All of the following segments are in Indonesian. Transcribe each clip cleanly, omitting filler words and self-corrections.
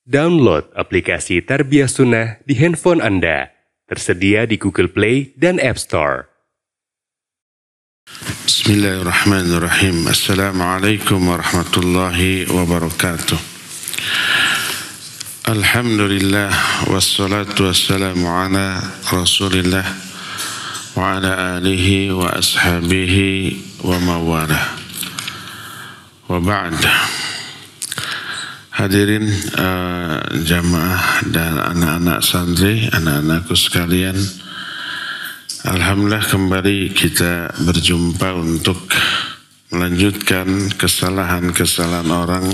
Download aplikasi Tarbiyah Sunnah di handphone Anda. Tersedia di Google Play dan App Store. Bismillahirrahmanirrahim. Assalamualaikum warahmatullahi wabarakatuh. Alhamdulillah wassalatu wassalamu ala Rasulillah wa ala alihi wa ashabihi wa mawalah. Wa ba'd. Hadirin jamaah dan anak-anak santri, anak-anakku sekalian, alhamdulillah kembali kita berjumpa untuk melanjutkan kesalahan-kesalahan orang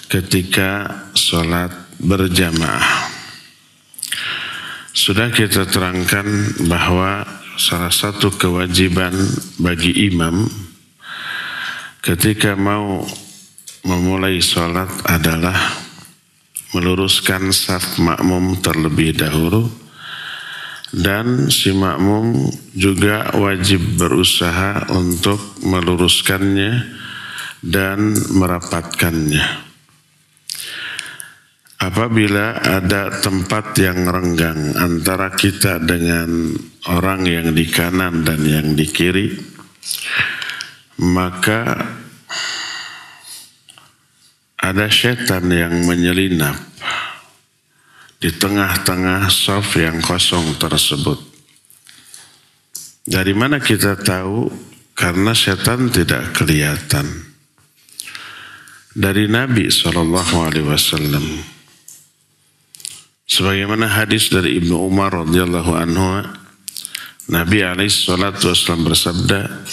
ketika sholat berjamaah. Sudah kita terangkan bahwa salah satu kewajiban bagi imam ketika mau memulai sholat adalah meluruskan saf makmum terlebih dahulu, dan si makmum juga wajib berusaha untuk meluruskannya dan merapatkannya. Apabila ada tempat yang renggang antara kita dengan orang yang di kanan dan yang di kiri, maka ada setan yang menyelinap di tengah-tengah shaf yang kosong tersebut. Dari mana kita tahu? Karena setan tidak kelihatan. Dari Nabi SAW. Sebagaimana hadis dari Ibnu Umar radhiyallahu anhu, Nabi SAW bersabda,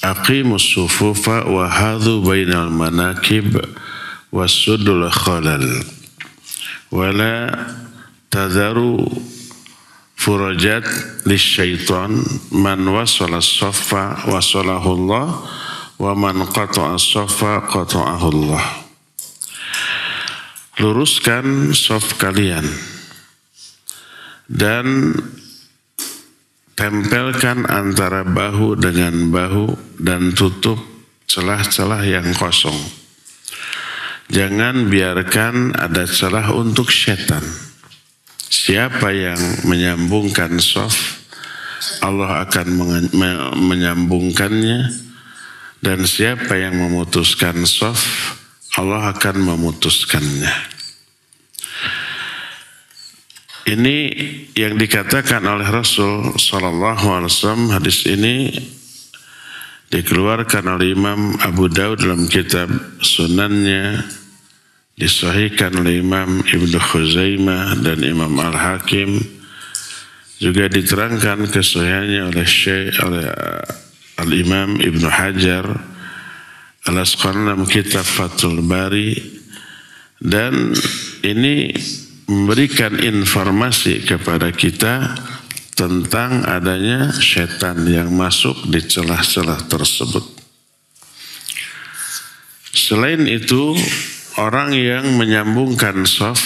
"Aqimus sufufa wa hadhu bainal manakib wasudul khalal wala tadharu furajat lisyaitan man wasala as-saffa wasalahu Allah wa man qata'a as-saffa qata'ahu Allah." Luruskan shaf kalian dan tempelkan antara bahu dengan bahu dan tutup celah-celah yang kosong. Jangan biarkan ada celah untuk setan. Siapa yang menyambungkan shaf, Allah akan menyambungkannya, dan siapa yang memutuskan shaf, Allah akan memutuskannya. Ini yang dikatakan oleh Rasul SAW. Hadis ini dikeluarkan oleh Imam Abu Daud dalam kitab Sunannya, disahihkan oleh Imam Ibnu Khuzaimah dan Imam Al-Hakim, juga diterangkan kesahihannya oleh Al-Imam Ibnu Hajar Al-Asqalani dalam kitab Fathul Bari, dan ini memberikan informasi kepada kita tentang adanya setan yang masuk di celah-celah tersebut. Selain itu, orang yang menyambungkan shaf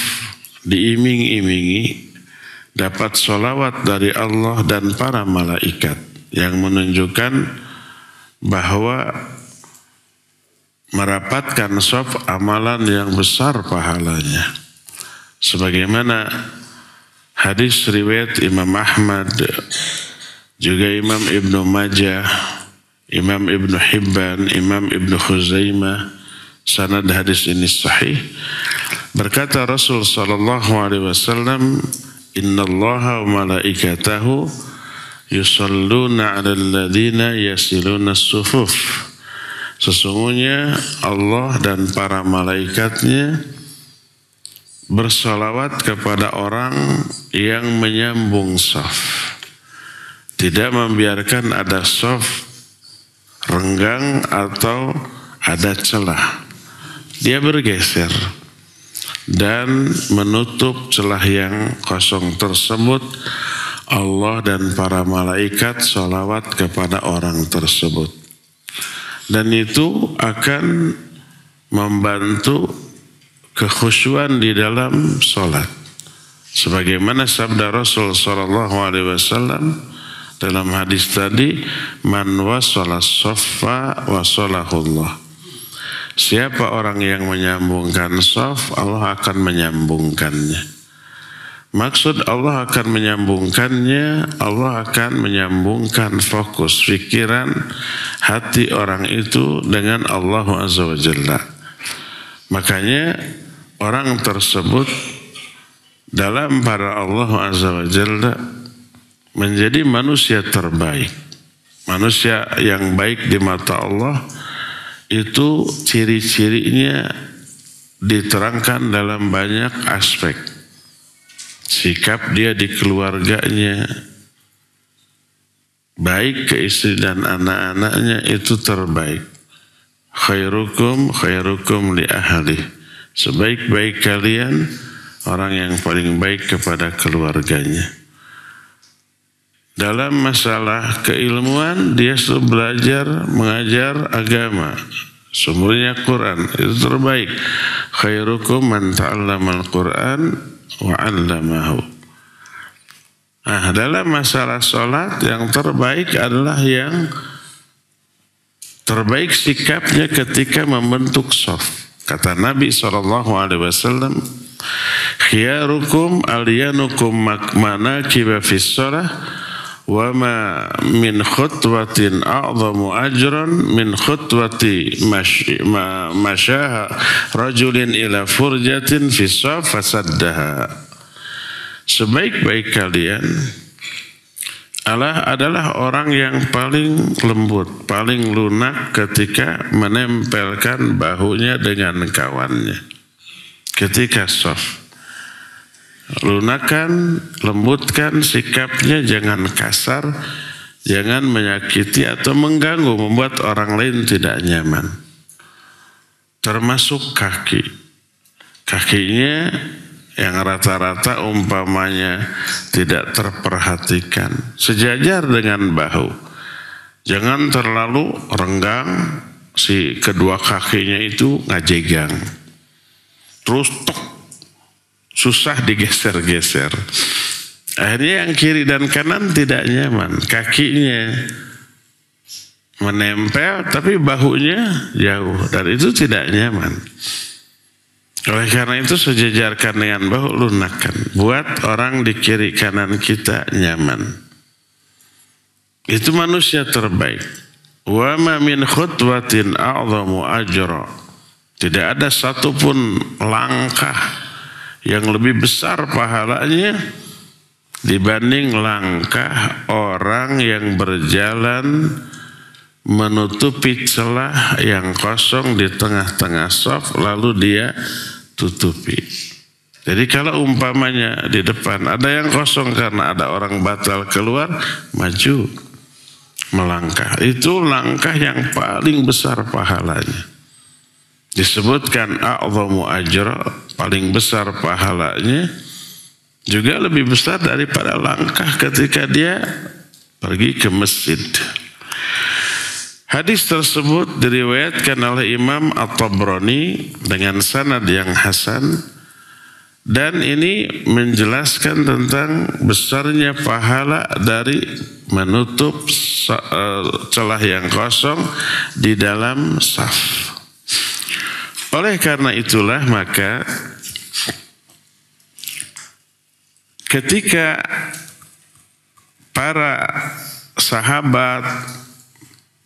diiming-imingi dapat sholawat dari Allah dan para malaikat, yang menunjukkan bahwa merapatkan shaf amalan yang besar pahalanya. Sebagaimana hadis riwayat Imam Ahmad, juga Imam Ibnu Majah, Imam Ibnu Hibban, Imam Ibnu Khuzaimah, sanad hadis ini sahih. Berkata Rasul SAW, "Innallaha wa malaikatahu yusalluna 'alal ladzina yasiluna as-sufuf." Sesungguhnya Allah dan para malaikatnya bersalawat kepada orang yang menyambung shaf, tidak membiarkan ada shaf renggang atau ada celah. Dia bergeser dan menutup celah yang kosong tersebut. Allah dan para malaikat salawat kepada orang tersebut, dan itu akan membantu kekhusyuan di dalam sholat. Sebagaimana sabda Rasul SAW dalam hadis tadi, "Man wasala shaffa wasalahullah." Siapa orang yang menyambungkan shaf, Allah akan menyambungkannya. Maksud Allah akan menyambungkannya, Allah akan menyambungkan fokus pikiran hati orang itu dengan Allah Azza wa Jalla. Makanya orang tersebut dalam para Allah Azza wa Jalla menjadi manusia terbaik. Manusia yang baik di mata Allah itu ciri-cirinya diterangkan dalam banyak aspek. Sikap dia di keluarganya, baik ke istri dan anak-anaknya itu terbaik. Khairukum khairukum li ahli. Sebaik-baik kalian orang yang paling baik kepada keluarganya. Dalam masalah keilmuan dia selalu belajar mengajar agama. Sumbernya Quran itu terbaik. Khairukum man ta'allamal Quran wa 'allamahu. Nah, dalam masalah sholat yang terbaik adalah yang terbaik sikapnya ketika membentuk shaf. Kata Nabi SAW, khiyarukum aliyanukum manakiba fis shalah wa ma min khutwatin a'zamu ajran min khutwati masyaha rajulin ila furjatin fi shaf fasaddaha. Sebaik-baik kalian adalah orang yang paling lembut, paling lunak ketika menempelkan bahunya dengan kawannya ketika shaf. Lunakan, lembutkan sikapnya, jangan kasar, jangan menyakiti atau mengganggu, membuat orang lain tidak nyaman. Termasuk kaki. Kakinya yang rata-rata umpamanya tidak terperhatikan, sejajar dengan bahu. Jangan terlalu renggang, si kedua kakinya itu ngajegang. Terus tok, susah digeser-geser. Akhirnya yang kiri dan kanan tidak nyaman. Kakinya menempel tapi bahunya jauh. Dan itu tidak nyaman. Oleh karena itu sejajarkan dengan bahu, lunakan. Buat orang di kiri kanan kita nyaman. Itu manusia terbaik. Wa ma min khutwatin a'zamu ajra. Tidak ada satupun langkah yang lebih besar pahalanya dibanding langkah orang yang berjalan menutupi celah yang kosong di tengah-tengah shaf lalu dia tutupi. Jadi kalau umpamanya di depan ada yang kosong karena ada orang batal keluar, maju melangkah. Itu langkah yang paling besar pahalanya. Disebutkan a'zamu ajra, paling besar pahalanya, juga lebih besar daripada langkah ketika dia pergi ke masjid. Hadis tersebut diriwayatkan oleh Imam At-Tabrani dengan sanad yang hasan, dan ini menjelaskan tentang besarnya pahala dari menutup celah yang kosong di dalam shaf. Oleh karena itulah maka ketika para sahabat,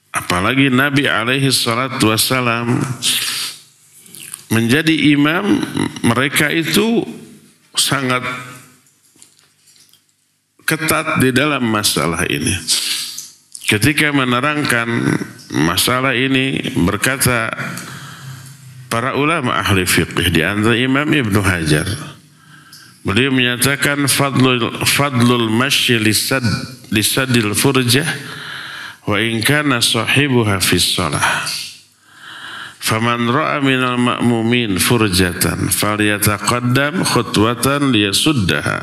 apalagi Nabi alaihi salatu wassalam menjadi imam, mereka itu sangat ketat di dalam masalah ini. Ketika menerangkan masalah ini berkata para ulama ahli fiqh, di antara Imam Ibnu Hajar, beliau menyatakan fadlul masyi lisadil furjah wa in kana sahibuha fis shalah. Faman ra'a minal ma'mumin furjatan falyataqaddam khutwatan liyasuddaha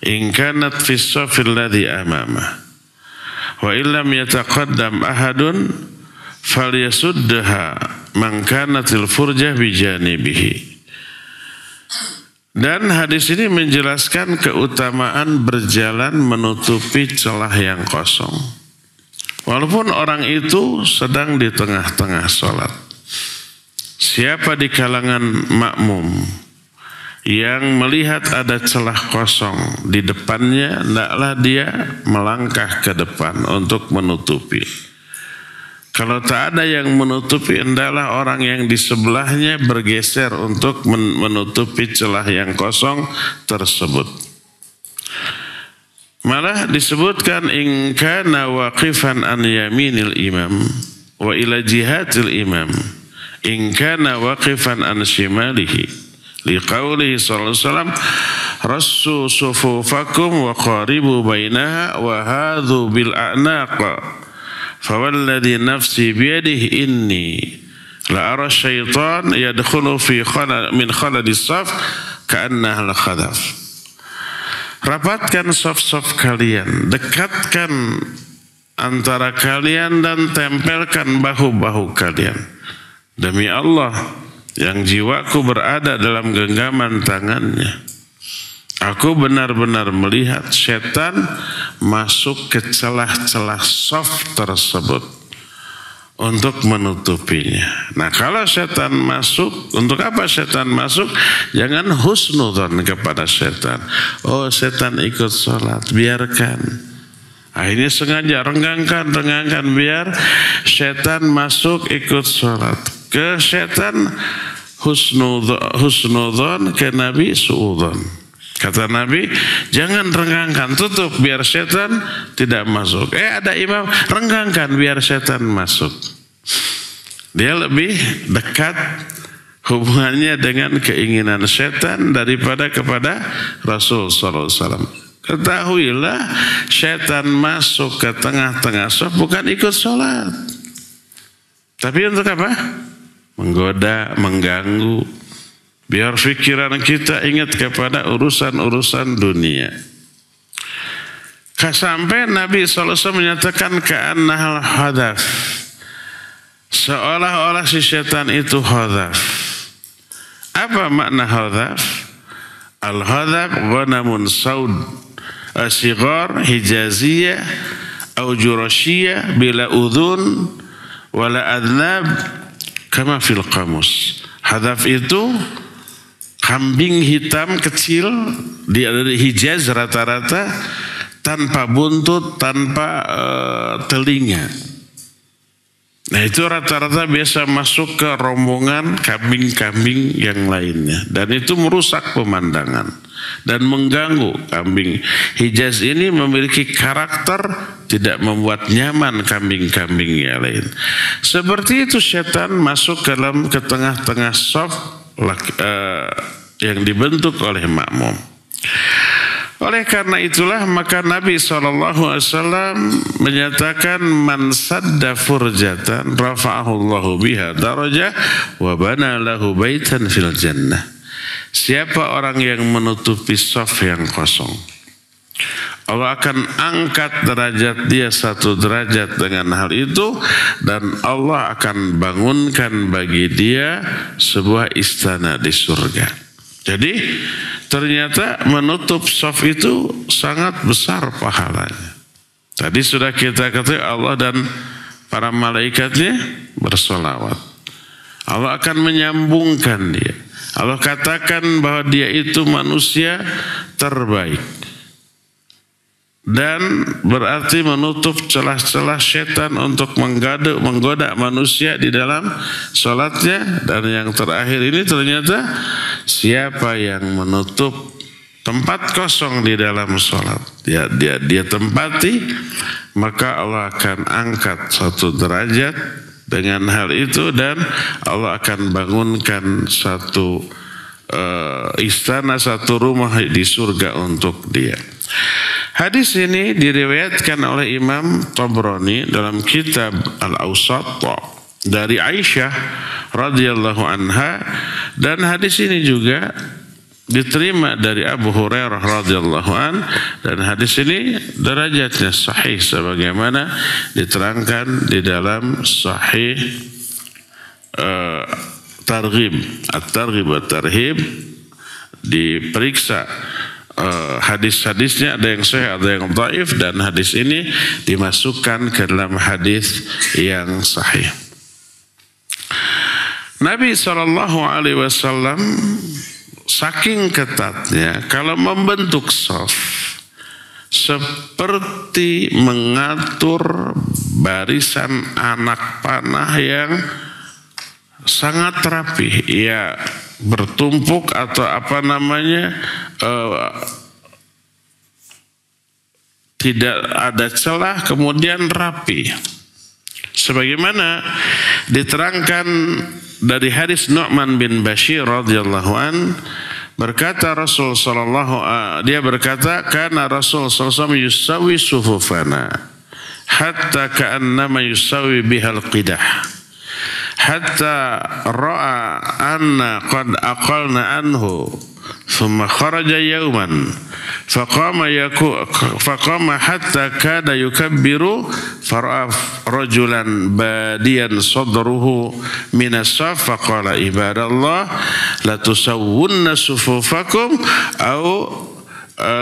in kanat fis shafil ladzi amamah wa illam yataqaddam ahadun falyasuddaha man kanatil furjah bijanibihi. Dan hadis ini menjelaskan keutamaan berjalan menutupi celah yang kosong. Walaupun orang itu sedang di tengah-tengah sholat. siapa di kalangan makmum yang melihat ada celah kosong di depannya, hendaklah dia melangkah ke depan untuk menutupi. Kalau tak ada yang menutupi, hendaklah orang yang di sebelahnya bergeser untuk menutupi celah yang kosong tersebut. Malah disebutkan in kana waqifan an yaminil imam wa ila jihatil imam, in kana waqifan an shimalihi, liqaulihi sallallahu alaihi wasallam rassu sufufakum wa qaribu bainaha wa hadhu bil a'naq fawalladhi nafsi biyadihi inni la ara syaitan yadkhulu fi min khaladis saf ka'annaha al-khadaf. Rapatkan saf-saf kalian, dekatkan antara kalian dan tempelkan bahu-bahu kalian. Demi Allah yang jiwaku berada dalam genggaman tangannya, aku benar-benar melihat setan masuk ke celah-celah saf tersebut untuk menutupinya. Nah, kalau setan masuk, untuk apa setan masuk? Jangan husnudzon kepada setan. Oh, setan ikut sholat, biarkan. Akhirnya sengaja renggangkan biar setan masuk ikut sholat. Ke setan husnudzon, ke Nabi suudzon. Kata Nabi, jangan renggangkan, tutup biar setan tidak masuk. Ada imam, renggangkan biar setan masuk. Dia lebih dekat hubungannya dengan keinginan setan daripada kepada Rasul sallallahu alaihi wasallam. Ketahuilah, setan masuk ke tengah-tengah saf bukan ikut sholat, tapi untuk apa? Menggoda, mengganggu, biar pikiran kita ingat kepada urusan-urusan dunia. Sampai Nabi SAW menyatakan ka'annahal hadaf, seolah-olah si setan itu hadaf. Apa makna hadaf? Al-hadaf ghanamun saud asighar hijaziyah au jurashiyah bila udhun wala adnab kama fil qamus. Hadaf itu kambing hitam kecil, dia dari Hijaz rata-rata, tanpa buntut, tanpa telinga. Nah, itu rata-rata biasa masuk ke rombongan kambing-kambing yang lainnya, dan itu merusak pemandangan dan mengganggu kambing. Hijaz ini memiliki karakter tidak membuat nyaman kambing-kambing yang lain. Seperti itu setan masuk ke tengah-tengah saf yang dibentuk oleh makmum. Oleh karena itulah maka Nabi SAW menyatakan man sadda furjatan rafa'ahullahu biha darajah wa bana lahu baitan fil jannah. Siapa orang yang menutupi saf yang kosong, Allah akan angkat derajat dia 1 derajat dengan hal itu, dan Allah akan bangunkan bagi dia sebuah istana di surga. Jadi ternyata menutup saf itu sangat besar pahalanya. Tadi sudah kita katakan Allah dan para malaikatnya bersolawat. Allah akan menyambungkan dia. Allah katakan bahwa dia itu manusia terbaik. Dan berarti menutup celah-celah setan untuk menggoda manusia di dalam sholatnya. Dan yang terakhir ini ternyata siapa yang menutup tempat kosong di dalam sholat, dia tempati, maka Allah akan angkat 1 derajat dengan hal itu, dan Allah akan bangunkan 1 istana, 1 rumah di surga untuk dia. Hadis ini diriwayatkan oleh Imam Tabrani dalam kitab Al-Awsat dari Aisyah radhiyallahu anha, dan hadis ini juga diterima dari Abu Hurairah radhiyallahu an, dan hadis ini derajatnya sahih sebagaimana diterangkan di dalam Sahih At-Targhib wa Tarhib. Diperiksa hadis-hadisnya, ada yang sahih, ada yang dhaif, dan hadis ini dimasukkan ke dalam hadis yang sahih. Nabi SAW saking ketatnya kalau membentuk shaf seperti mengatur barisan anak panah yang sangat rapi, ya bertumpuk atau tidak ada celah, kemudian rapi. Sebagaimana diterangkan dari hadis Nu'man bin Bashir radhiyallahu an, berkata Rasul dia berkata, karena Rasul sallallahu yusawi sufufana hatta ka'annama yusawi bihal qidah hatta ra'a anna qad aqalna anhu thumma kharaja yawman faqama hatta kada yukabbiru fara'a rajulan badiyan sadruhu minas saf faqala ibadallah la tusawwunna sufufakum aw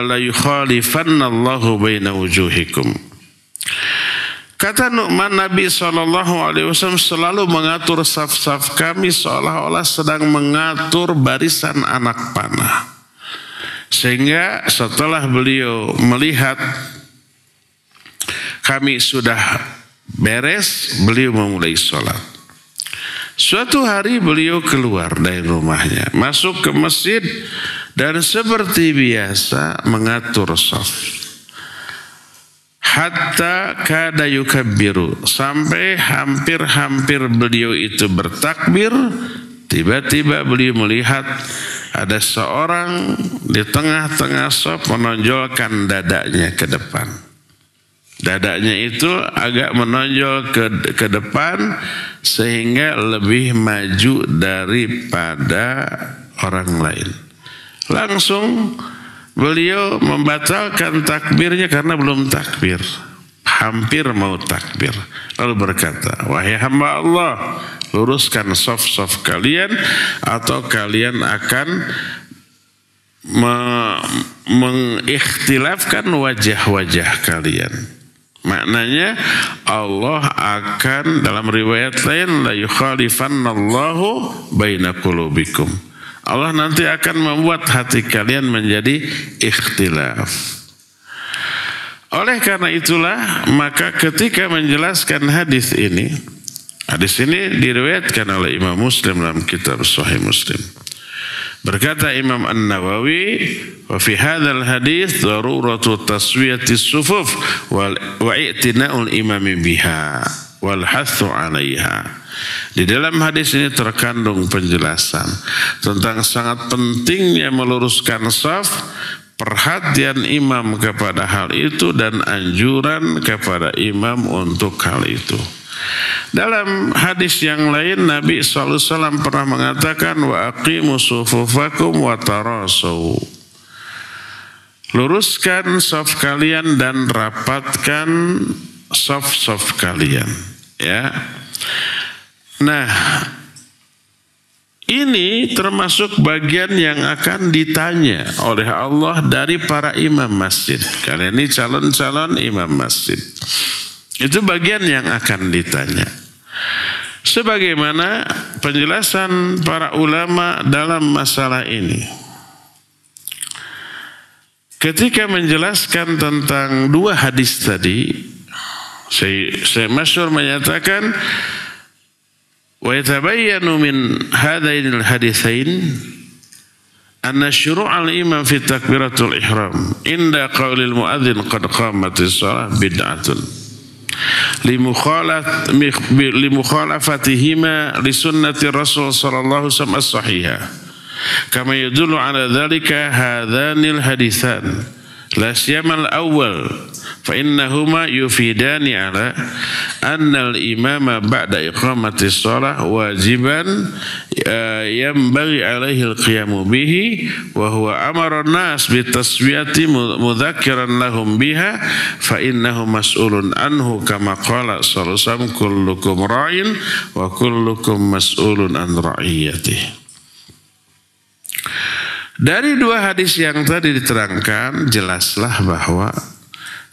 la yukhalifanna Allahu baina wujuhikum. Kata Nu'man, Nabi SAW selalu mengatur saf-saf kami seolah-olah sedang mengatur barisan anak panah. Sehingga setelah beliau melihat kami sudah beres, beliau memulai sholat. Suatu hari beliau keluar dari rumahnya, masuk ke masjid dan seperti biasa mengatur saf. Hatta kada yukabbiru, sampai hampir-hampir beliau itu bertakbir, tiba-tiba beliau melihat ada seorang di tengah-tengah shaf menonjolkan dadanya ke depan. Dadanya itu agak menonjol ke depan sehingga lebih maju daripada orang lain. Langsung beliau membatalkan takbirnya karena belum takbir. Hampir mau takbir. Lalu berkata, wahai hamba Allah, luruskan shaf-shaf kalian atau kalian akan mengikhtilafkan wajah-wajah kalian. Maknanya Allah akan, dalam riwayat lain, la yukhalifannallahu baina qulubikum. Allah nanti akan membuat hati kalian menjadi ikhtilaf. Oleh karena itulah, maka ketika menjelaskan hadis ini diriwayatkan oleh Imam Muslim dalam kitab Sahih Muslim. Berkata Imam An-Nawawi, wa fi hadzal hadis daruratu taswiyati sufuf wa i'tina'ul imami biha wal hathu 'alaiha. Di dalam hadis ini terkandung penjelasan tentang sangat pentingnya meluruskan shaf, perhatian imam kepada hal itu dan anjuran kepada imam untuk hal itu. Dalam hadis yang lain Nabi SAW pernah mengatakan, wa aqimu sufufakum wa tarasu. Luruskan shaf kalian dan rapatkan shaf-shaf kalian, ya. Nah, ini termasuk bagian yang akan ditanya oleh Allah dari para imam masjid. Kalian ini calon-calon imam masjid. Itu bagian yang akan ditanya. Sebagaimana penjelasan para ulama dalam masalah ini. Ketika menjelaskan tentang dua hadis tadi, saya masyhur menyatakan, wa yatabayyanu min hadainil haditsain anna syuru'al imam fi takbiratul ihram inda qaulil muadzin qad qamatis shalah bid'atun limukhalafatihima li sunnati Rasul sallallahu alaihi wasallam as-sahihah kama yadullu ala dzalika hadhanil haditsan la siyamal awwal fa innahuma yufidani ala anna al-imama ba'da iqamatis shalah wajiban yanbaghi alaihi al-qiyamu bihi wa huwa amara an-nas bi taswiyati mudhakkiran lahum biha fa innahu mas'ulun anhu kama qala sallallahu alaihi wasallam kullukum ra'in wa kullukum mas'ulun an ra'iyatihi. Dari dua hadis yang tadi diterangkan, jelaslah bahwa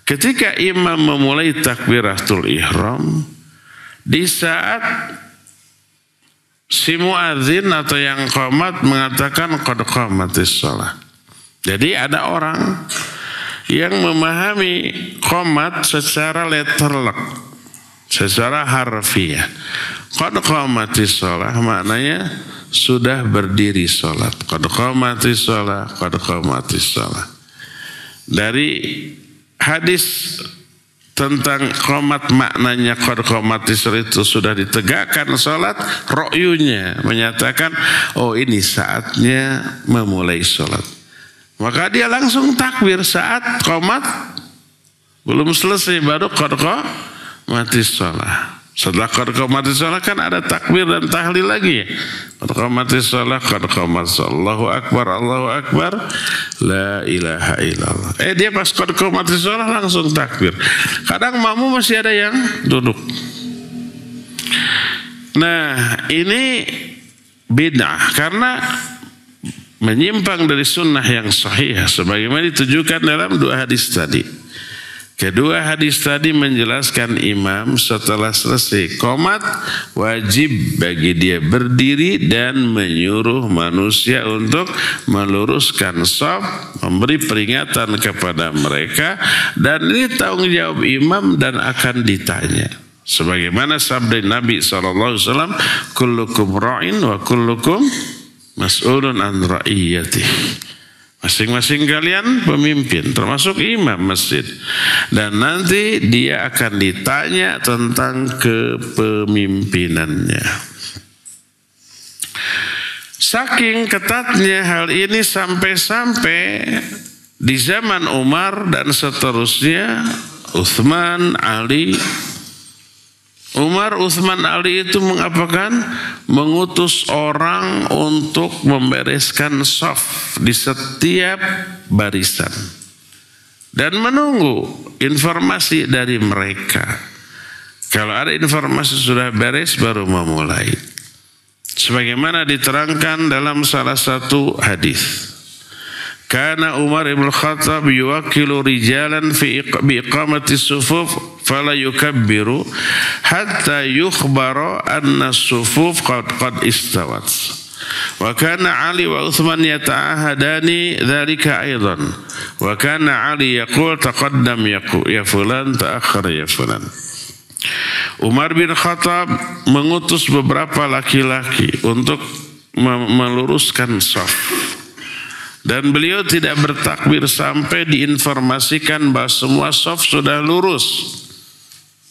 ketika imam memulai takbiratul ihram, di saat si muadzin atau yang qomat mengatakan qad qamatis shalah. Jadi ada orang yang memahami qomat secara letterlek, secara harfiah. Qad qamatis shalah maknanya sudah berdiri salat. Qad qamatis shalah, qad qamatis shalah. Dari hadis tentang qomat maknanya qad qamatis itu sudah ditegakkan salat, ro'yunya menyatakan oh ini saatnya memulai salat. Maka dia langsung takbir saat qomat belum selesai baru qad qamatis shalah. Setelah qad qamatis shalah kan ada takbir dan tahlil lagi. Qad qamatis shalah, qad qamatis shalah. Allahu akbar, Allahu akbar. La ilaha illallah. Dia pas qad qamatis shalah langsung takbir. Kadang makmum masih ada yang duduk. Nah, ini bid'ah karena menyimpang dari sunnah yang sahih sebagaimana ditujukan dalam dua hadis tadi. Kedua hadis tadi menjelaskan imam setelah selesai qomat wajib bagi dia berdiri dan menyuruh manusia untuk meluruskan shaf, memberi peringatan kepada mereka, dan ini tanggung jawab imam dan akan ditanya. Sebagaimana sabda Nabi SAW, kullukum ra'in wa kullukum mas'ulun an ra'iyatih. Masing-masing kalian pemimpin, termasuk imam masjid. Dan nanti dia akan ditanya tentang kepemimpinannya. Saking ketatnya hal ini sampai-sampai di zaman Umar dan seterusnya, Utsman, Ali, Umar, Utsman, Ali itu mengapakan? Mengutus orang untuk membereskan shaf di setiap barisan. Dan menunggu informasi dari mereka. Kalau ada informasi sudah beres baru memulai. Sebagaimana diterangkan dalam salah satu hadis. Kana Umar ibn Khattab yuwakilu rijalan fi iqamati sufuf fala yukabbiru hatta yukhbara anna sufuf qad istawat. Wa kana Ali wa Utsman yata'ahadani dzalika aidan. Wa kana Ali yaqul taqaddam ya fulan ta'akhkhar ya fulan. Umar bin Khattab mengutus beberapa laki-laki untuk meluruskan shaf. Dan beliau tidak bertakbir sampai diinformasikan bahwa semua shaf sudah lurus.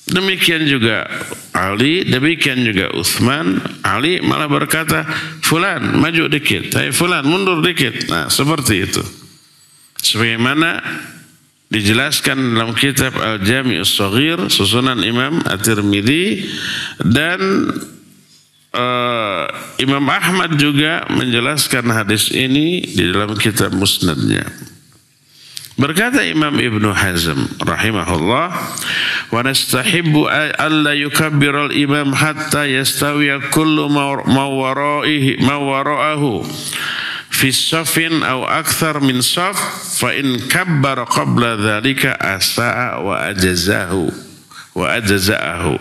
Demikian juga Ali, demikian juga Utsman. Ali malah berkata, fulan maju dikit, hai fulan mundur dikit. Nah seperti itu. Sebagaimana dijelaskan dalam kitab Al-Jami'us Shaghir, susunan Imam At-Tirmidzi, dan Imam Ahmad juga menjelaskan hadis ini di dalam kitab Musnadnya. Berkata Imam Ibnu Hazm rahimahullah, wa nastahibbu alla yukabbira al-imam hatta yastawiya kullu ma wara'ahu fi safin aw akthar min saf, fa in kabbara qabla dhalika asa'a wa ajza'ahu.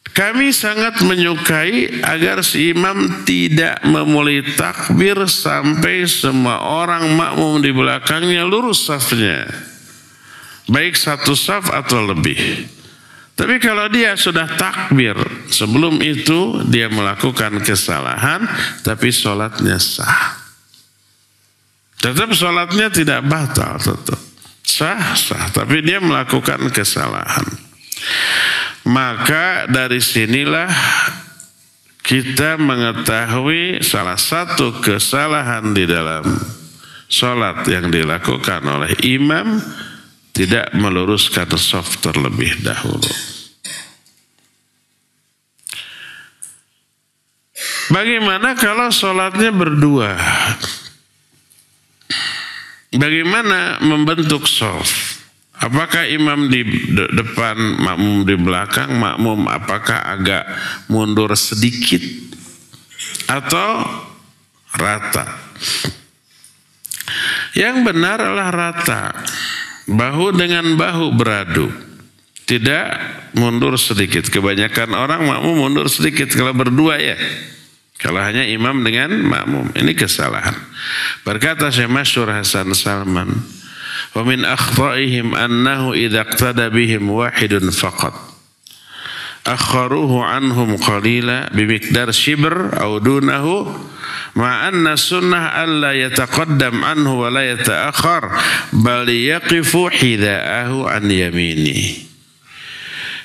Kami sangat menyukai agar si imam tidak memulai takbir sampai semua orang makmum di belakangnya lurus safnya. Baik satu saf atau lebih. Tapi kalau dia sudah takbir sebelum itu dia melakukan kesalahan, tapi sholatnya sah. Tetap sholatnya tidak batal, tetap sah, tapi dia melakukan kesalahan. Maka dari sinilah kita mengetahui salah satu kesalahan di dalam sholat yang dilakukan oleh imam, tidak meluruskan shaf terlebih dahulu. Bagaimana kalau sholatnya berdua? Bagaimana membentuk shaf? Apakah imam di depan, makmum di belakang, makmum apakah agak mundur sedikit atau rata? Yang benar adalah rata, bahu dengan bahu beradu. tidak mundur sedikit. Kebanyakan orang makmum mundur sedikit kalau berdua ya. Kalau hanya imam dengan makmum, ini kesalahan. Berkata Syekh Masyhur Hasan Salman, "Wa min akhta'ihim annahu idza iqtada bihim wahidun faqat akharuhu anhum qalila bimiqdar shibr aw dunahu ma anna sunnah alla yataqaddam anhu wa la yata'akhkhar bal yaqifu hidaahu an yamini."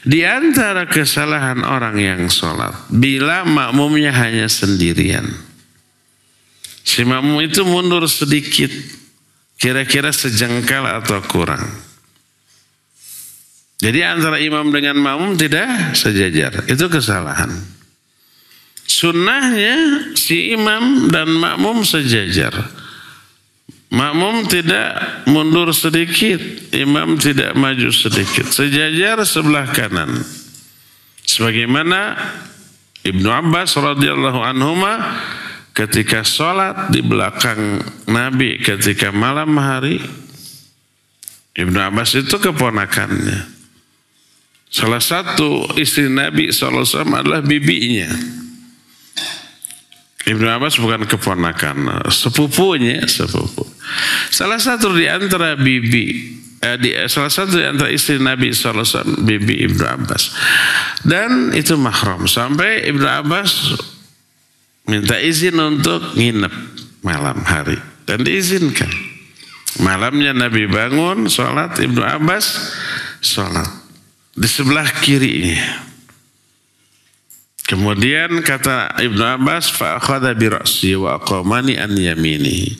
Di antara kesalahan orang yang sholat, bila makmumnya hanya sendirian, si makmum itu mundur sedikit, kira-kira sejengkal atau kurang. Jadi antara imam dengan makmum tidak sejajar, itu kesalahan. Sunnahnya si imam dan makmum sejajar. Makmum tidak mundur sedikit, imam tidak maju sedikit, sejajar sebelah kanan. Sebagaimana Ibnu Abbas radhiyallahu anhuma ketika sholat di belakang Nabi ketika malam hari, Ibnu Abbas itu keponakannya. Salah satu istri Nabi SAW adalah bibinya. Ibnu Abbas bukan keponakan, sepupunya, sepupu. Salah satu di antara salah satu di antara istri Nabi SAW, bibi Ibnu Abbas. Dan itu mahram. Sampai Ibnu Abbas minta izin untuk nginep malam hari. Dan diizinkan. Malamnya Nabi bangun, sholat, Ibnu Abbas sholat. Di sebelah kirinya. Kemudian kata Ibnu Abbas, fa akhadha bi ra'si wa aqamani an yaminihi.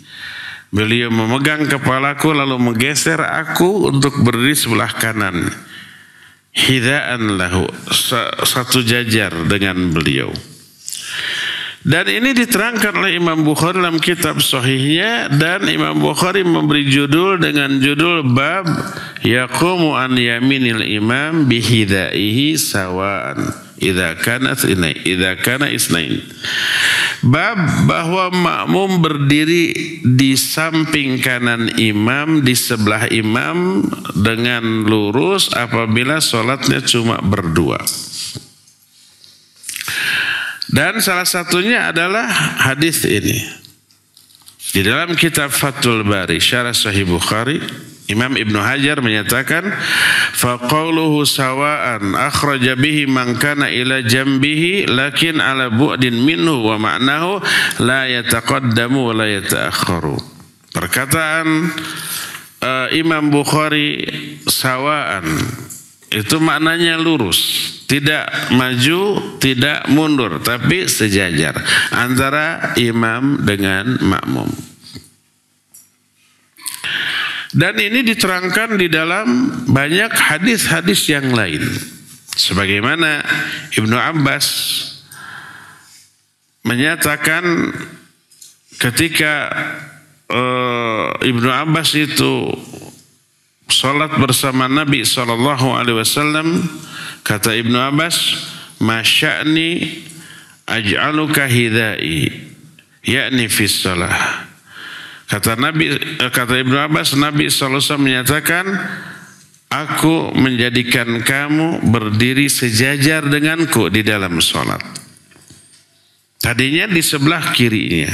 Beliau memegang kepalaku lalu menggeser aku untuk berdiri sebelah kanan. Hidaan lahu, satu jajar dengan beliau. Dan ini diterangkan oleh Imam Bukhari dalam kitab sahihnya, dan Imam Bukhari memberi judul dengan judul bab yaqumu an yaminil imam bihidaihi sawaan. Idza kana isnain. Bab bahwa makmum berdiri di samping kanan imam, di sebelah imam dengan lurus apabila sholatnya cuma berdua. Dan salah satunya adalah hadis ini. Di dalam kitab Fathul Bari, Syarah Sahih Bukhari, Imam Ibnu Hajar menyatakan, faqauluhu sawa'an akhraja bihi man kana ila jambihi lakin ala bu'din minhu wa ma'nahu la yataqaddamu wa la yata'akhkharu. Perkataan Imam Bukhari sawa'an itu maknanya lurus, tidak maju, tidak mundur, tapi sejajar antara imam dengan makmum. Dan ini diterangkan di dalam banyak hadis-hadis yang lain. Sebagaimana Ibnu Abbas menyatakan ketika Ibnu Abbas itu salat bersama Nabi SAW, kata Ibnu Abbas, masya'ni aj'aluka hidai, yakni fis salah. Kata Ibnu Abbas, Nabi SAW menyatakan, aku menjadikan kamu berdiri sejajar denganku di dalam sholat. Tadinya di sebelah kirinya,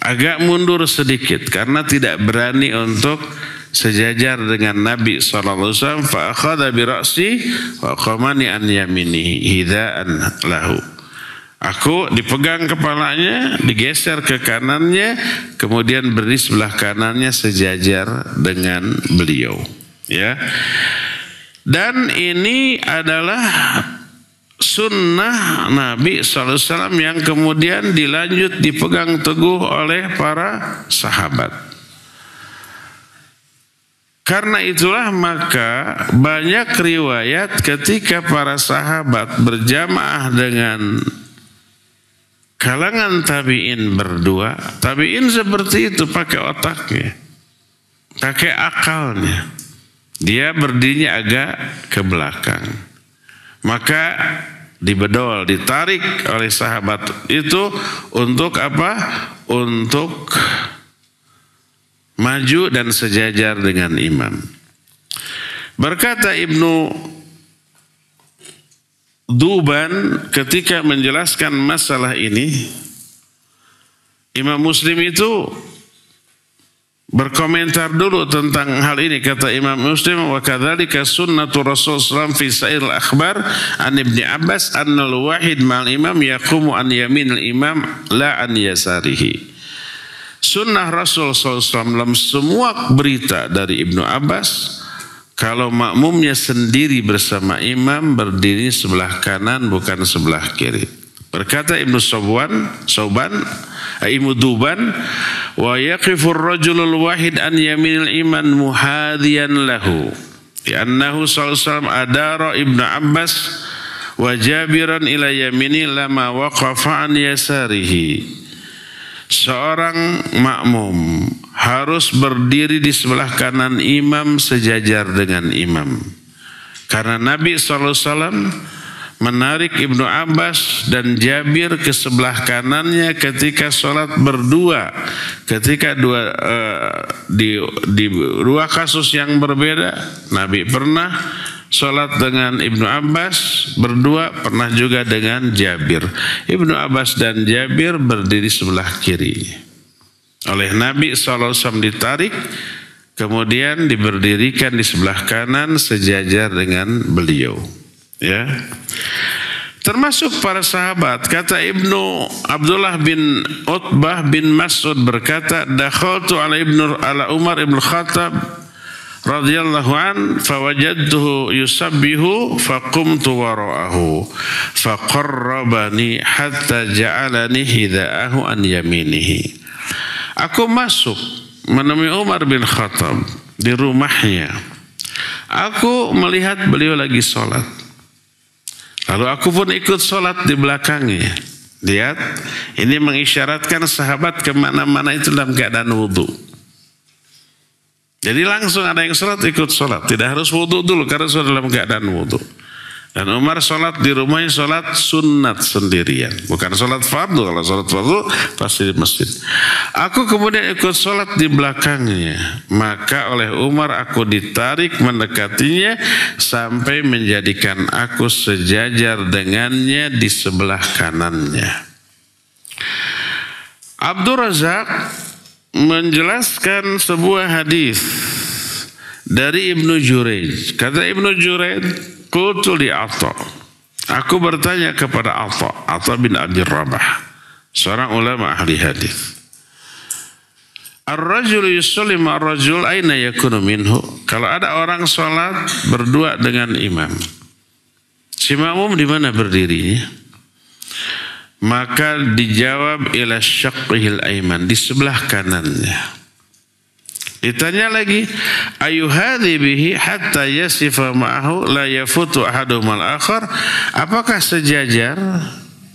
agak mundur sedikit karena tidak berani untuk sejajar dengan Nabi SAW. Fa akhadha bi ra'si wa qamani an yaminihi hidaan lahu. Aku dipegang kepalanya, digeser ke kanannya, kemudian berdiri sebelah kanannya sejajar dengan beliau. Ya. Dan ini adalah sunnah Nabi SAW yang kemudian dilanjut dipegang teguh oleh para sahabat. Karena itulah maka banyak riwayat ketika para sahabat berjamaah dengan kalangan tabi'in berdua, tabi'in seperti itu pakai otaknya, pakai akalnya. Dia berdirinya agak ke belakang. Maka dibedol, ditarik oleh sahabat itu untuk apa? Untuk maju dan sejajar dengan imam. Berkata Ibnu Duban ketika menjelaskan masalah ini, Imam Muslim itu berkomentar dulu tentang hal ini. Kata Imam Muslim, wa kadzalika sunnatu Rasul sallallahu fi sa'il akhbar an Ibnu Abbas annal wahid ma'al imam yaqumu an yaminil imam la an yasarihi. Sunnah Rasul sallallahu dalam semua berita dari Ibnu Abbas, kalau makmumnya sendiri bersama imam berdiri sebelah kanan bukan sebelah kiri. Berkata Ibnu Ibnu Duban, wa yaqifur rajulul wahid an yaminil iman muhadiyan lahu. Li'annahu sallallahu alaihi wasallam adara Ibnu Abbas wa Jabiran ila yamini lama waqafa an yasarihi. Seorang makmum harus berdiri di sebelah kanan imam sejajar dengan imam. Karena Nabi SAW menarik Ibnu Abbas dan Jabir ke sebelah kanannya ketika sholat berdua. Ketika di dua kasus yang berbeda, Nabi pernah sholat dengan Ibnu Abbas berdua, pernah juga dengan Jabir. Ibnu Abbas dan Jabir berdiri sebelah kiri. Oleh Nabi SAW ditarik, kemudian diberdirikan di sebelah kanan sejajar dengan beliau. Ya, termasuk para sahabat. Kata Ibnu Abdullah bin Utbah bin Mas'ud berkata, dakhaltu ala Umar ibn Khattab radhiyallahu an fawajadtuhu yusabbihu faqumtu wara'ahu faqarrabani hatta ja'alani hida'ahu an yaminihi. Aku masuk menemui Umar bin Khattab di rumahnya. Aku melihat beliau lagi sholat. Lalu aku pun ikut sholat di belakangnya. Lihat, ini mengisyaratkan sahabat kemana-mana itu dalam keadaan wudhu. Jadi langsung ada yang sholat ikut sholat. Tidak harus wudhu dulu karena sudah dalam keadaan wudhu. Dan Umar sholat di rumahnya sholat sunat sendirian. Bukan sholat fardu. Kalau sholat fardu pasti di masjid. Aku kemudian ikut sholat di belakangnya. Maka oleh Umar aku ditarik mendekatinya sampai menjadikan aku sejajar dengannya di sebelah kanannya. Abdul Razak menjelaskan sebuah hadis dari Ibnu Jurayj. Kata Ibnu Jurayj, qultu li Atha. Aku bertanya kepada Atha bin Abi Rabah, seorang ulama ahli hadis. Ar-rajul yusalli ma'ar-rajul aina yakunu minhu? Kalau ada orang salat berdua dengan imam, si makmum di mana berdirinya? Maka dijawab ila syaqqihil aiman, di sebelah kanannya. Ditanya lagi, ayuhadhi bihi hatta yasifa ma'ahu la yafutu ahaduhumal akhar? Apakah sejajar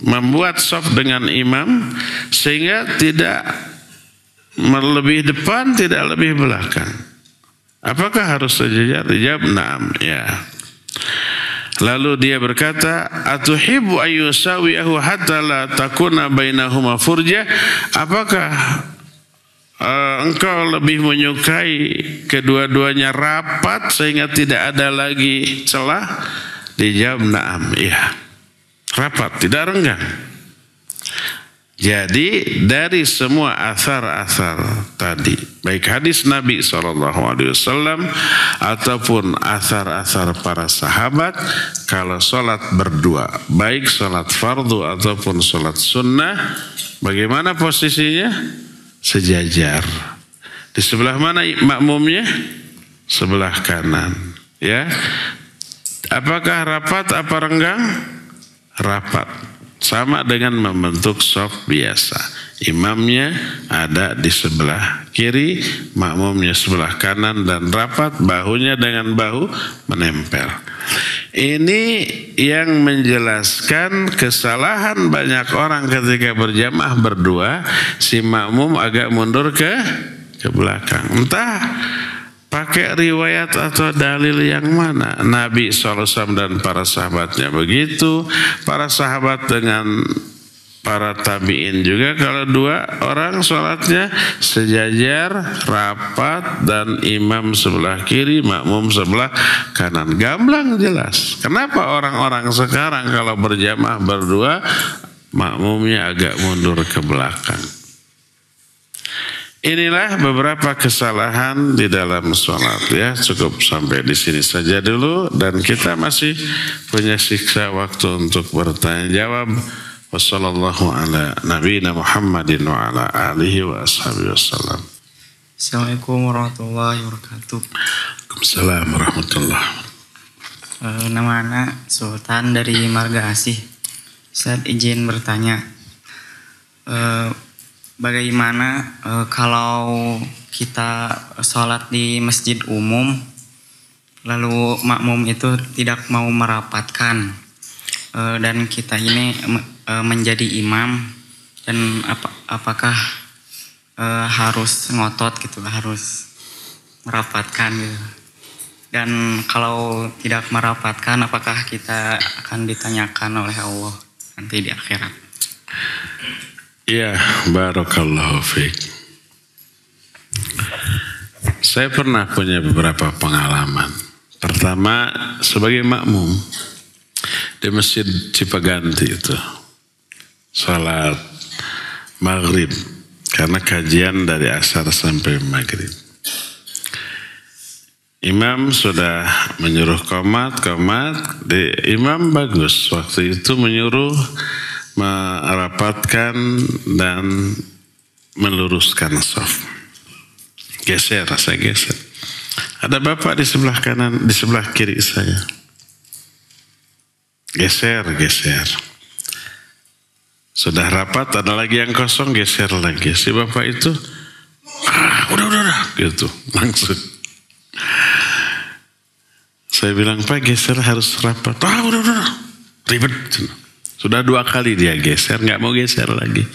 membuat shaf dengan imam sehingga tidak lebih depan, tidak lebih belakang? Apakah harus sejajar? Dijawab na'am, ya. Lalu dia berkata, atuhibbu ayyusawi'ahu hatta la takuna bainahuma furjah? Apakah engkau lebih menyukai kedua-duanya rapat sehingga tidak ada lagi celah? Dijawab na'am, ya. Rapat, tidak renggang. Jadi dari semua asar-asar tadi, baik hadis Nabi SAW ataupun asar-asar para sahabat, kalau sholat berdua, baik sholat fardu ataupun sholat sunnah, bagaimana posisinya? Sejajar. Di sebelah mana makmumnya? Sebelah kanan. Ya. Apakah rapat apa renggang? Rapat. Sama dengan membentuk shaf biasa. Imamnya ada di sebelah kiri, makmumnya sebelah kanan dan rapat, bahunya dengan bahu menempel. Ini yang menjelaskan kesalahan banyak orang ketika berjamaah berdua, si makmum agak mundur ke belakang. Entah pakai riwayat atau dalil yang mana. Nabi SAW dan para sahabatnya begitu. Para sahabat dengan para tabi'in juga kalau dua orang sholatnya sejajar, rapat, dan imam sebelah kiri, makmum sebelah kanan. Gamblang jelas. Kenapa orang-orang sekarang kalau berjamaah berdua, makmumnya agak mundur ke belakang? Inilah beberapa kesalahan di dalam sholat ya. Cukup sampai di sini saja dulu, dan kita masih punya sisa waktu untuk bertanya jawab. Wassallallahu ala nabiyina Muhammadin wa ala alihi wa ashabihi wasallam. Assalamualaikum warahmatullahi wabarakatuh. Waalaikumsalam warahmatullahi wabarakatuh. Nama anak Sultan dari Marga Asih. Saya izin bertanya, bagaimana kalau kita sholat di masjid umum, lalu makmum itu tidak mau merapatkan, dan kita ini menjadi imam, dan apakah harus ngotot gitu, harus merapatkan gitu? Dan kalau tidak merapatkan, apakah kita akan ditanyakan oleh Allah nanti di akhirat? Ya, barakallahu fiik. Saya pernah punya beberapa pengalaman. Pertama, sebagai makmum di Masjid Cipaganti itu, salat maghrib, karena kajian dari asar sampai maghrib. Imam sudah menyuruh qomat, imam bagus waktu itu menyuruh merapatkan dan meluruskan shaf. Saya geser. Ada bapak di sebelah kanan, di sebelah kiri saya. Geser. Sudah rapat, ada lagi yang kosong, geser lagi. Si bapak itu, udah, gitu, langsung. Saya bilang, Pak, geser harus rapat. Udah, ribet. Sudah 2 kali dia geser, nggak mau geser lagi,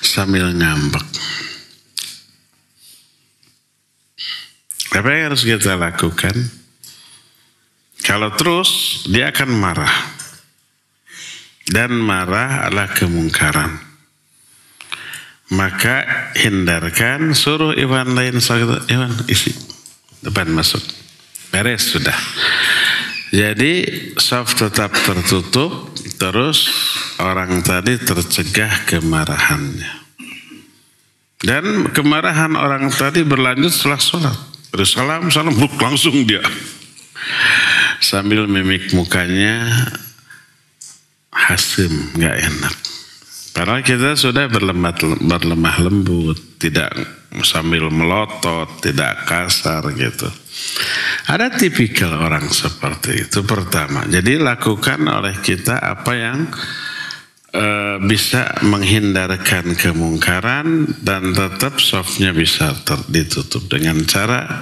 sambil ngambek. Apa yang harus kita lakukan? Kalau terus, dia akan marah. Dan marah adalah kemungkaran. Maka hindarkan, suruh Iwan lain, Iwan isi, depan masuk. Beres sudah. Jadi shaf tetap tertutup, terus orang tadi tercegah kemarahannya. Dan kemarahan orang tadi berlanjut setelah sholat. Terus salam, langsung dia. Sambil mimik mukanya hasim, gak enak. Padahal kita sudah berlemah lembut, tidak sambil melotot, tidak kasar gitu. Ada tipikal orang seperti itu pertama. Jadi lakukan oleh kita apa yang bisa menghindarkan kemungkaran dan tetap shafnya bisa ditutup dengan cara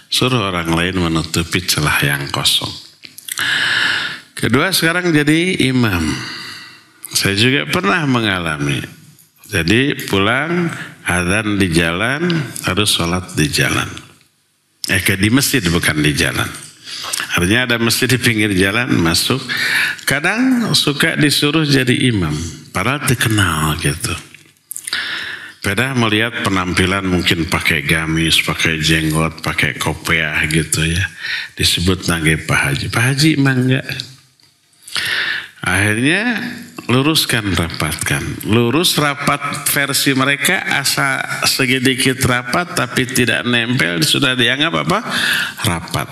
suruh orang lain menutupi celah yang kosong. Kedua, sekarang jadi imam. Saya juga pernah mengalami. Jadi pulang, adzan di jalan, harus sholat di jalan. Di masjid, bukan di jalan. Artinya ada masjid di pinggir jalan, masuk. Kadang suka disuruh jadi imam, padahal dikenal gitu. Beda melihat penampilan mungkin pakai gamis, pakai jenggot, pakai kopiah gitu ya. Disebut nage Pak Haji. Pak Haji emang enggak. Akhirnya luruskan, rapatkan. Lurus rapat versi mereka, asal sedikit rapat tapi tidak nempel, sudah dianggap apa? Rapat.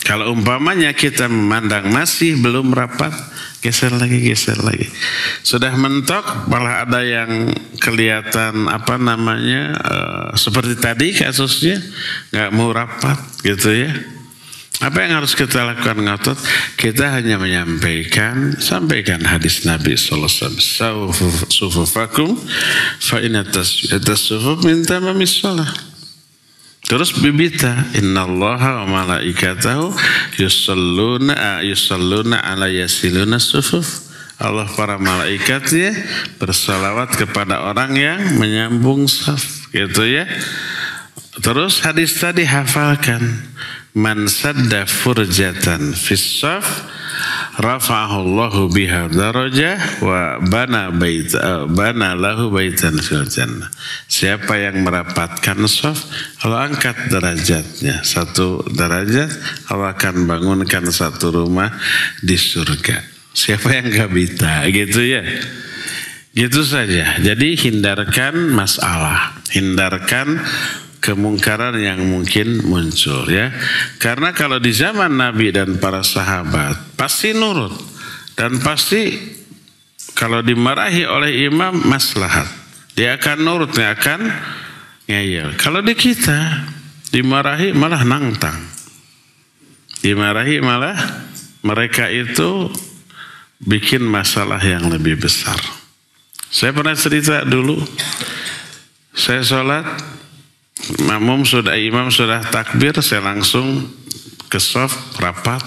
Kalau umpamanya kita memandang masih belum rapat, geser lagi. Sudah mentok, malah ada yang kelihatan seperti tadi kasusnya, nggak mau rapat gitu ya. Apa yang harus kita lakukan ngotot? Kita hanya sampaikan hadis Nabi sallallahu alaihi wasallam, sufufakum fa inna tasufuf min tamamis shalah. Terus bibita, innallaha wa malaikatahu yusalluna ala yasiluna sufuf. Allah para malaikatnya bersalawat kepada orang yang menyambung saf, gitu ya. Terus hadis tadi hafalkan. Man sadda furjatan fis shaf rafa'ahullahu biha darajah wa bana lahu baitan fil jannah. Siapa yang merapatkan shaf, Allah angkat derajatnya 1 derajat, Allah akan bangunkan 1 rumah di surga. Siapa yang gak bisa gitu ya. Gitu saja. Jadi hindarkan masalah, hindarkan kemungkaran yang mungkin muncul ya. Karena kalau di zaman Nabi dan para sahabat pasti nurut dan pasti kalau dimarahi oleh imam maslahat. Dia akan nurut, dia akan ngeyel. Kalau di kita dimarahi malah nantang. Dimarahi malah mereka itu bikin masalah yang lebih besar. Saya pernah cerita dulu, saya sholat, imam sudah takbir, saya langsung ke shaf rapat.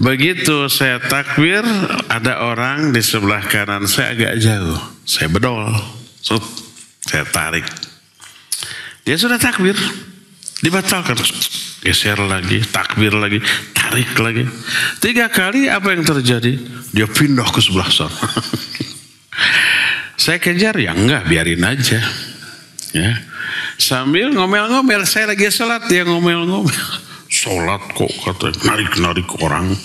Begitu saya takbir, ada orang di sebelah kanan saya agak jauh, saya bedol, saya tarik. Dia sudah takbir, dibatalkan, geser lagi, takbir lagi, tarik lagi. 3 kali apa yang terjadi? Dia pindah ke sebelah sana. Saya kejar, ya enggak, biarin aja. Ya. Sambil ngomel-ngomel, saya lagi sholat, dia ngomel-ngomel. Sholat kok katanya, narik-narik orang.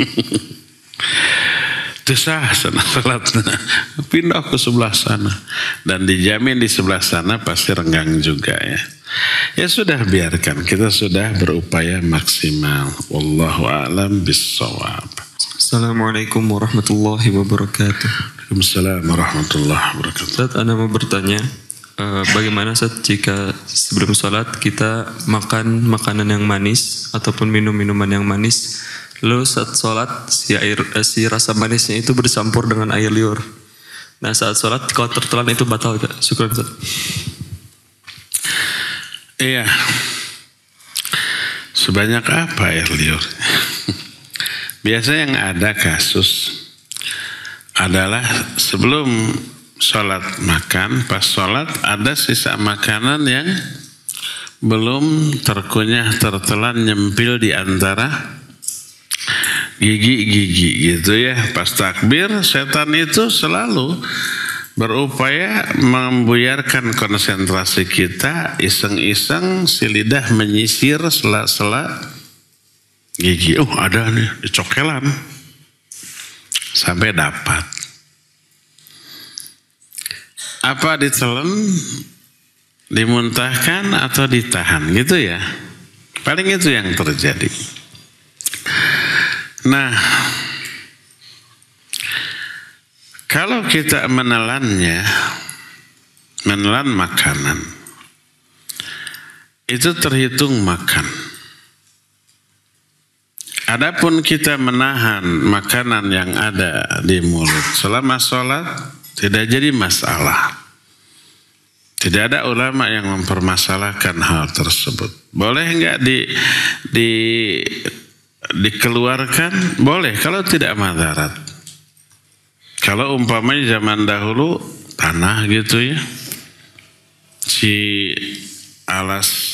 Desah sana sholatnya. Pindah ke sebelah sana. Dan dijamin di sebelah sana pasti renggang juga ya. Ya sudah, biarkan, kita sudah berupaya maksimal. Wallahu a'lam bissawab. Assalamualaikum warahmatullahi wabarakatuh. Waalaikumsalam warahmatullahi wabarakatuh. Ustaz, Anda mau bertanya, bagaimana Ustaz jika sebelum sholat kita makan makanan yang manis ataupun minum minuman yang manis, lalu saat sholat si rasa manisnya itu bercampur dengan air liur. Nah saat sholat kalau tertelan itu batal gak? Syukur Ustaz. Iya. Sebanyak apa air liur? Biasanya yang ada kasus adalah sebelum sholat makan, pas sholat ada sisa makanan yang belum terkunyah, tertelan, nyempil di antara gigi-gigi gitu ya. Pas takbir, setan itu selalu berupaya membuyarkan konsentrasi kita, iseng-iseng si lidah menyisir sela-sela gigi. Oh ada nih, dicokelan sampai dapat. Apa ditelan, dimuntahkan atau ditahan gitu ya. Paling itu yang terjadi. Nah, kalau kita menelan makanan, itu terhitung makan. Adapun kita menahan makanan yang ada di mulut selama sholat, tidak jadi masalah. Tidak ada ulama yang mempermasalahkan hal tersebut. Boleh enggak dikeluarkan? Boleh, kalau tidak madarat. Kalau umpamanya zaman dahulu tanah gitu ya, si alas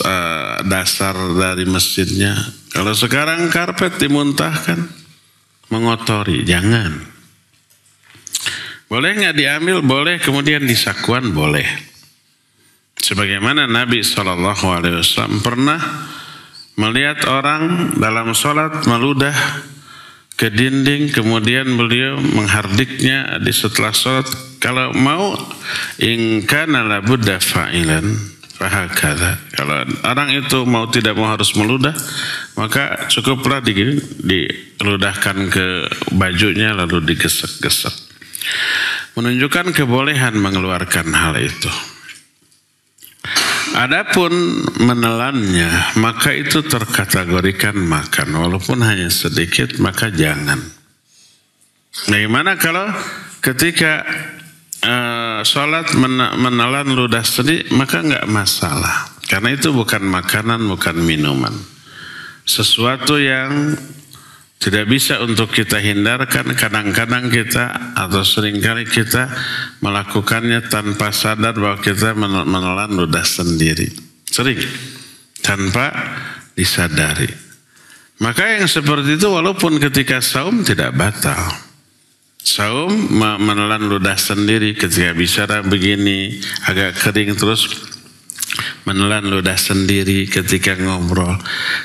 dasar dari masjidnya. Kalau sekarang karpet dimuntahkan, mengotori, jangan. Boleh nggak diambil? Boleh. Kemudian disakuan, boleh. Sebagaimana Nabi SAW pernah melihat orang dalam sholat meludah ke dinding, kemudian beliau menghardiknya di setelah sholat. Kalau mau, in kana labudda fa'ilan fahakadha. Kalau orang itu mau tidak mau harus meludah, maka cukuplah diludahkan ke bajunya lalu digesek-gesek. Menunjukkan kebolehan mengeluarkan hal itu. Adapun menelannya, maka itu terkategorikan makan. Walaupun hanya sedikit, maka jangan. Bagaimana kalau ketika sholat menelan ludah sendiri, maka enggak masalah. Karena itu bukan makanan, bukan minuman. Sesuatu yang tidak bisa untuk kita hindarkan. Kadang-kadang kita atau seringkali kita melakukannya tanpa sadar bahwa kita menelan ludah sendiri. Sering tanpa disadari. Maka yang seperti itu walaupun ketika saum tidak batal. Saum menelan ludah sendiri ketika bicara begini agak kering terus menelan ludah sendiri ketika ngobrol.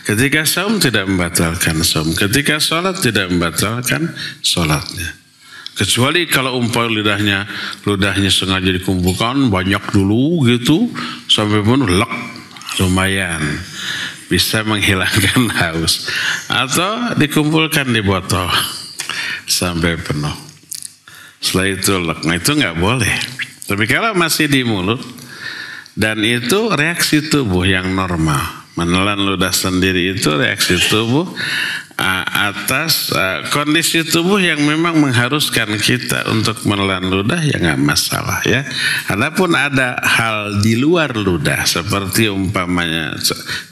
Ketika saum tidak membatalkan saum. Ketika sholat tidak membatalkan sholatnya. Kecuali kalau ludahnya sengaja dikumpulkan banyak dulu gitu sampai penuh lek, lumayan bisa menghilangkan haus. Atau dikumpulkan di botol sampai penuh. Setelah itu lek, nah itu nggak boleh. Tapi kalau masih di mulut dan itu reaksi tubuh yang normal, menelan ludah sendiri itu reaksi tubuh atas kondisi tubuh yang memang mengharuskan kita untuk menelan ludah, ya nggak masalah ya. Adapun ada hal di luar ludah seperti umpamanya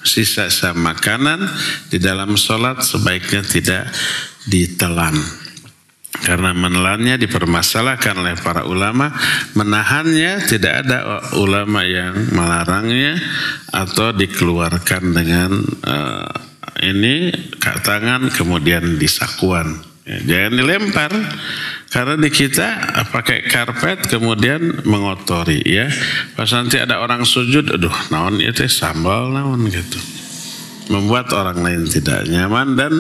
sisa-sisa makanan di dalam sholat sebaiknya tidak ditelan. Karena menelannya dipermasalahkan oleh para ulama, menahannya tidak ada ulama yang melarangnya atau dikeluarkan dengan ini tangan kemudian disakuan. Ya, jangan dilempar karena di kita pakai karpet kemudian mengotori ya. Pas nanti ada orang sujud, aduh naon itu sambal naon gitu. Membuat orang lain tidak nyaman dan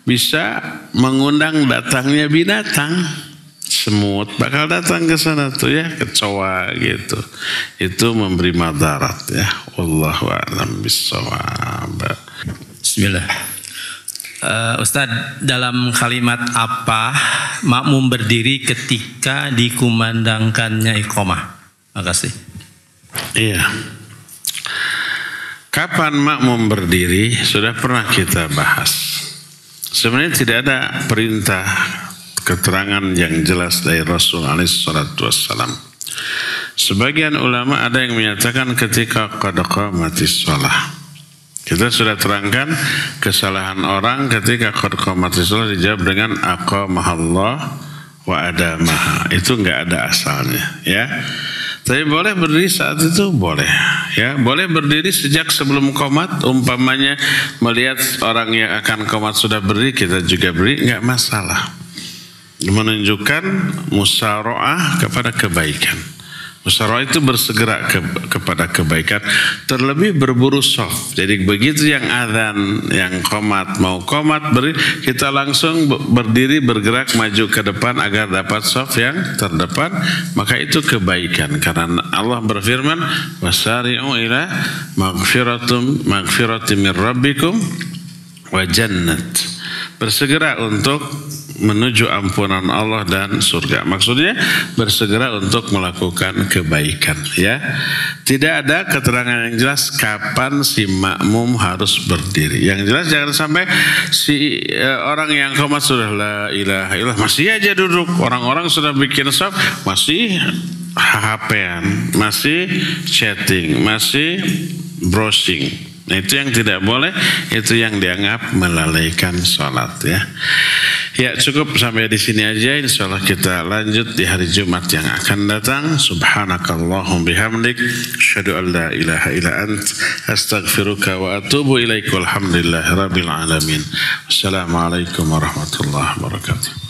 bisa mengundang datangnya binatang. Semut bakal datang ke sana tuh ya, kecoa gitu. Itu memberi madarat ya. Wallahu a'lam bishawab. Bismillah. Ustadz, dalam kalimat apa makmum berdiri ketika dikumandangkannya iqamah? Makasih. Iya. Kapan makmum berdiri sudah pernah kita bahas. Sebenarnya tidak ada perintah keterangan yang jelas dari Rasul SAW. Sebagian ulama ada yang menyatakan ketika qad qamatis shalah. Kita sudah terangkan kesalahan orang ketika qad qamatis shalah dijawab dengan aqamahallah wa adamaha. Itu enggak ada asalnya ya. Tapi boleh berdiri saat itu boleh ya, boleh berdiri sejak sebelum qomat. Umpamanya melihat orang yang akan qomat sudah berdiri, kita juga berdiri, enggak masalah. Menunjukkan musyaroah kepada kebaikan. Musyaroah itu bersegera kepada kebaikan, terlebih berburu soft. Jadi begitu yang adzan, yang qomat, mau qomat berdiri, kita langsung berdiri bergerak maju ke depan agar dapat soft yang terdepan. Maka itu kebaikan, karena Allah berfirman, wasari'u ila magfiratin min rabbikum wa jannat. Bersegera untuk menuju ampunan Allah dan surga. Maksudnya bersegera untuk melakukan kebaikan ya. Tidak ada keterangan yang jelas kapan si makmum harus berdiri. Yang jelas jangan sampai si orang yang qomat sudah la ilaha illallah masih aja duduk. Orang-orang sudah bikin shaf masih HP-an, masih chatting, masih browsing. Nah, itu yang tidak boleh, itu yang dianggap melalaikan sholat ya. Ya cukup sampai di sini aja. Insyaallah kita lanjut di hari Jumat yang akan datang. Subhanakallahum bihamdik, asyhadu an la ilaha illa ant, astaghfiruka wa atubu ilaik. Walhamdulillahirabbil alamin. Wassalamualaikum warahmatullahi wabarakatuh.